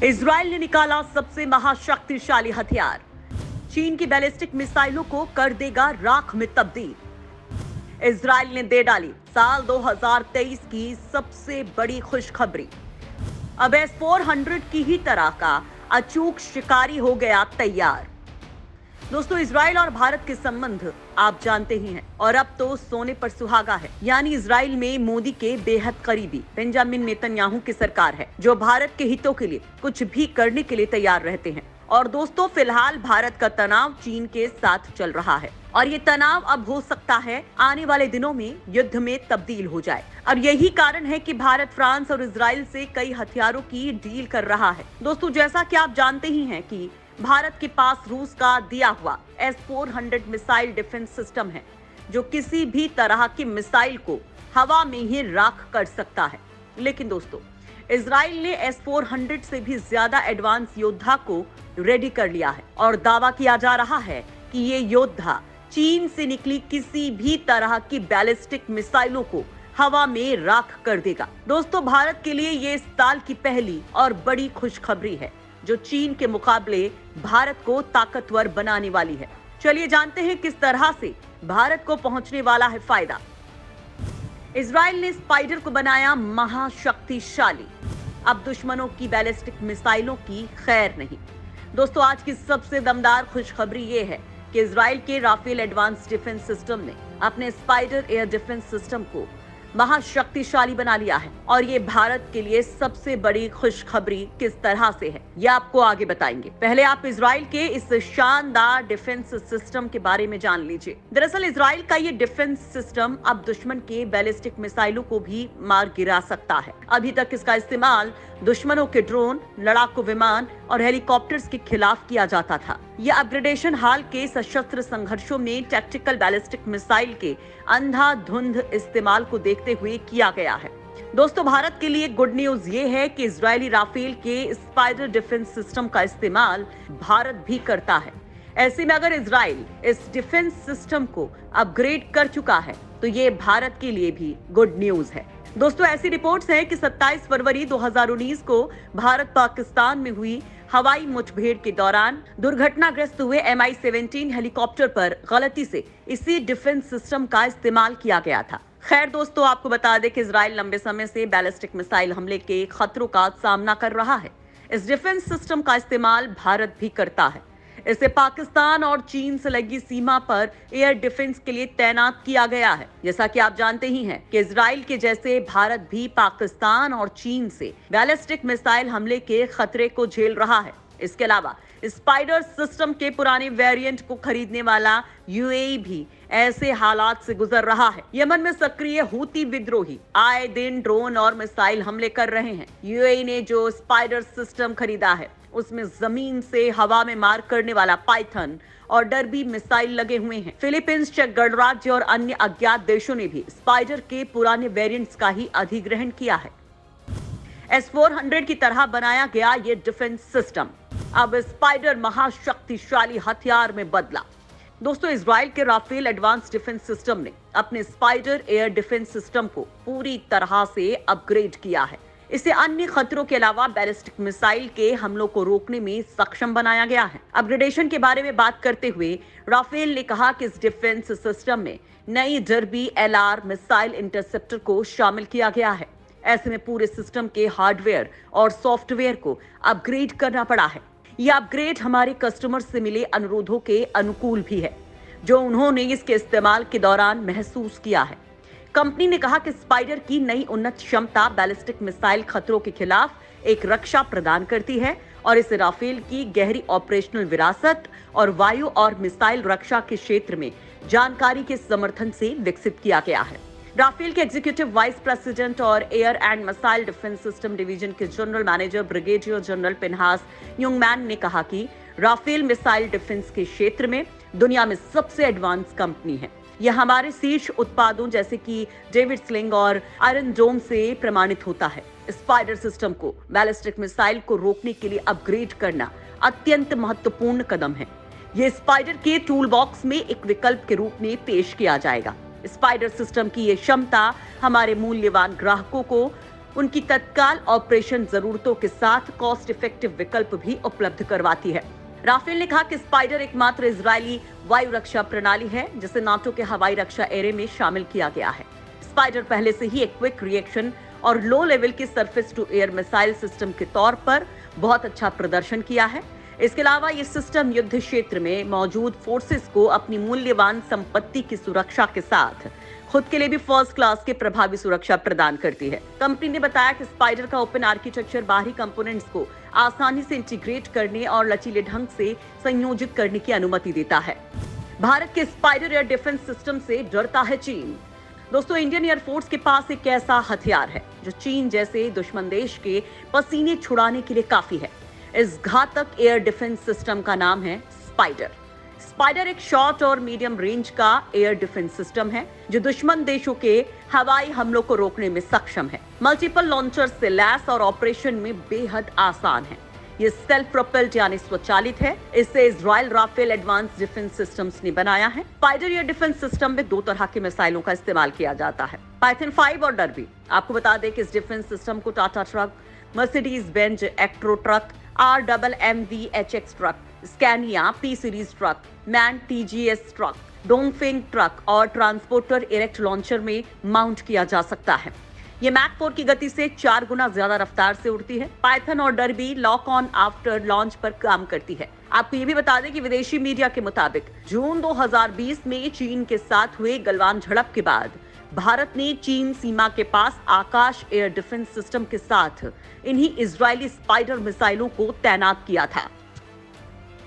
Israel ने निकाला सबसे महाशक्तिशाली हथियार। चीन की बैलिस्टिक मिसाइलों को कर देगा राख में तब्दील। इजराइल ने दे डाली साल 2023 की सबसे बड़ी खुशखबरी। अब S-400 की ही तरह का अचूक शिकारी हो गया तैयार। दोस्तों, इजराइल और भारत के संबंध आप जानते ही हैं और अब तो सोने पर सुहागा है। यानी इजराइल में मोदी के बेहद करीबी बेंजामिन नेतन्याहू की सरकार है, जो भारत के हितों के लिए कुछ भी करने के लिए तैयार रहते हैं। और दोस्तों, फिलहाल भारत का तनाव चीन के साथ चल रहा है और ये तनाव अब हो सकता है आने वाले दिनों में युद्ध में तब्दील हो जाए। और यही कारण है कि भारत फ्रांस और इजराइल से कई हथियारों की डील कर रहा है। दोस्तों, जैसा कि आप जानते ही हैं कि भारत के पास रूस का दिया हुआ S-400 मिसाइल डिफेंस सिस्टम है, जो किसी भी तरह की मिसाइल को हवा में ही राख कर सकता है। लेकिन दोस्तों, इजराइल ने S-400 से भी ज्यादा एडवांस योद्धा को रेडी कर लिया है और दावा किया जा रहा है कि ये योद्धा चीन से निकली किसी भी तरह की बैलिस्टिक मिसाइलों को हवा में राख कर देगा। दोस्तों, भारत के लिए ये इस साल की पहली और बड़ी खुशखबरी है, जो चीन के मुकाबले भारत को ताकतवर बनाने वाली है। चलिए जानते हैं किस तरह से भारत को पहुंचने वाला है फायदा। इजराइल ने स्पाइडर को बनाया महाशक्तिशाली। अब दुश्मनों की बैलिस्टिक मिसाइलों की खैर नहीं। दोस्तों, आज की सबसे दमदार खुशखबरी ये है कि इजराइल के राफेल एडवांस डिफेंस सिस्टम ने अपने स्पाइडर एयर डिफेंस सिस्टम को महाशक्तिशाली बना लिया है और ये भारत के लिए सबसे बड़ी खुशखबरी किस तरह से है, ये आपको आगे बताएंगे। पहले आप इजराइल के इस शानदार डिफेंस सिस्टम के बारे में जान लीजिए। दरअसल इजराइल का ये डिफेंस सिस्टम अब दुश्मन के बैलिस्टिक मिसाइलों को भी मार गिरा सकता है। अभी तक इसका इस्तेमाल दुश्मनों के ड्रोन, लड़ाकू विमान और हेलीकॉप्टर्स के खिलाफ किया जाता था। यह अपग्रेडेशन हाल के सशस्त्र संघर्षों में टैक्टिकल बैलिस्टिक मिसाइल के अंधाधुंध इस्तेमाल को देखते हुए किया गया है। दोस्तों, भारत के लिए गुड न्यूज ये है कि इजरायली राफेल के स्पाइडर डिफेंस सिस्टम का इस्तेमाल भारत भी करता है। ऐसे में अगर इजराइल इस डिफेंस सिस्टम को अपग्रेड कर चुका है तो ये भारत के लिए भी गुड न्यूज है। दोस्तों, ऐसी रिपोर्ट्स हैं कि 27 फरवरी 2019 को भारत पाकिस्तान में हुई हवाई मुठभेड़ के दौरान दुर्घटनाग्रस्त हुए Mi-17 हेलीकॉप्टर पर गलती से इसी डिफेंस सिस्टम का इस्तेमाल किया गया था। खैर दोस्तों, आपको बता दें कि इजराइल लंबे समय से बैलिस्टिक मिसाइल हमले के खतरों का सामना कर रहा है। इस डिफेंस सिस्टम का इस्तेमाल भारत भी करता है। इसे पाकिस्तान और चीन से लगी सीमा पर एयर डिफेंस के लिए तैनात किया गया है। जैसा कि आप जानते ही हैं कि इजराइल के जैसे भारत भी पाकिस्तान और चीन से बैलिस्टिक मिसाइल हमले के खतरे को झेल रहा है। इसके अलावा स्पाइडर सिस्टम के पुराने वेरिएंट को खरीदने वाला यूएई भी ऐसे हालात से गुजर रहा है। यमन में सक्रिय हूती विद्रोही आए दिन ड्रोन और मिसाइल हमले कर रहे हैं। यूएई ने जो स्पाइडर सिस्टम खरीदा है उसमें जमीन से हवा में मार करने वाला पाइथन और डर्बी मिसाइल लगे हुए हैं। फिलीपींस, चेक गणराज्य और अन्य अज्ञात देशों ने भी स्पाइडर के पुराने वेरिएंट्स का ही अधिग्रहण किया है। S-400 की तरह बनाया गया ये डिफेंस सिस्टम अब स्पाइडर महाशक्तिशाली हथियार में बदला। दोस्तों, इजराइल के राफेल एडवांस डिफेंस सिस्टम ने अपने स्पाइडर एयर डिफेंस सिस्टम को पूरी तरह से अपग्रेड किया है। इसे अन्य खतरों के अलावा बैलिस्टिक मिसाइल के हमलों को रोकने में सक्षम बनाया गया है। अपग्रेडेशन के बारे में बात करते हुए राफेल ने कहा कि इस डिफेंस सिस्टम में नई डर्बी LR मिसाइल इंटरसेप्टर को शामिल किया गया है। ऐसे में पूरे सिस्टम के हार्डवेयर और सॉफ्टवेयर को अपग्रेड करना पड़ा है। यह अपग्रेड हमारे कस्टमर से मिले अनुरोधों के अनुकूल भी है, जो उन्होंने इसके इस्तेमाल के दौरान महसूस किया है। कंपनी ने कहा कि स्पाइडर की नई उन्नत क्षमता बैलिस्टिक मिसाइल खतरों के खिलाफ एक रक्षा प्रदान करती है और इसे राफेल की गहरी ऑपरेशनल विरासत और वायु और मिसाइल रक्षा के क्षेत्र में जानकारी के समर्थन से विकसित किया गया है। राफेल के एग्जीक्यूटिव वाइस प्रेसिडेंट और air and missile defence system division के general manager brigadier general Phinehas युंगमैन ने कहा कि राफेल मिसाइल डिफेंस के क्षेत्र में दुनिया में सबसे एडवांस कंपनी है। यह हमारे शीर्ष उत्पादों जैसे कि डेविड स्लिंग और आयरन डोम से प्रमाणित होता है। स्पाइडर सिस्टम को बैलिस्टिक मिसाइल को रोकने के लिए अपग्रेड करना अत्यंत महत्वपूर्ण कदम है। यह स्पाइडर के टूल बॉक्स में एक विकल्प के रूप में पेश किया जाएगा। स्पाइडर सिस्टम की यह क्षमता हमारे मूल्यवान ग्राहकों को उनकी तत्काल ऑपरेशन जरूरतों के साथ कॉस्ट इफेक्टिव विकल्प भी उपलब्ध करवाती है। राफेल ने कहा कि स्पाइडर एकमात्र इजरायली वायु रक्षा प्रणाली है जिसे नाटो के हवाई रक्षा एरे में शामिल किया गया है। स्पाइडर पहले से ही एक क्विक रिएक्शन और लो लेवल की surface to air missile system के तौर पर बहुत अच्छा प्रदर्शन किया है। इसके अलावा ये सिस्टम युद्ध क्षेत्र में मौजूद फोर्सेस को अपनी मूल्यवान संपत्ति की सुरक्षा के साथ खुद के लिए भी फर्स्ट क्लास के प्रभावी सुरक्षा प्रदान करती है। कंपनी ने बताया कि स्पाइडर का ओपन आर्किटेक्चर बाहरी कंपोनेंट्स को आसानी से इंटीग्रेट करने और लचीले ढंग से संयोजित करने की अनुमति देता है। भारत के स्पाइडर एयर डिफेंस सिस्टम से डरता है चीन। दोस्तों, इंडियन एयरफोर्स के पास एक ऐसा हथियार है जो चीन जैसे दुश्मन देश के पसीने छुड़ाने के लिए काफी है। इस घातक एयर डिफेंस सिस्टम का नाम है स्पाइडर। स्पाइडर एक शॉर्ट और मीडियम रेंज का एयर डिफेंस सिस्टम है जो दुश्मन देशों के हवाई हमलों को रोकने में सक्षम है। मल्टीपल लॉन्चर्स से लैस और ऑपरेशन में बेहद आसान है। ये सेल्फ प्रोपेल्ड यानी स्वचालित है। इसे Israel Rafael advance defence systems ने बनाया है। स्पाइडर एयर डिफेंस सिस्टम में 2 तरह के मिसाइलों का इस्तेमाल किया जाता है, पाइथन 5 और डर्बी। आपको बता दें कि इस डिफेंस सिस्टम को Tata truck, Mercedes Benz Actros truck, RMMVHX truck, Scania P series truck, MAN TGS truck, Dongfeng truck और ट्रांसपोर्टर इरेक्ट लॉन्चर में माउंट किया जा सकता है। ये मैक 4 की गति से 4 गुना ज्यादा रफ्तार से उड़ती है। पाइथन और derby lock on after launch पर काम करती है। आपको ये भी बता दें कि विदेशी मीडिया के मुताबिक जून 2020 में चीन के साथ हुए गलवान झड़प के बाद भारत ने चीन सीमा के पास आकाश एयर डिफेंस सिस्टम के साथ इन्हीं इजरायली स्पाइडर मिसाइलों को तैनात किया था।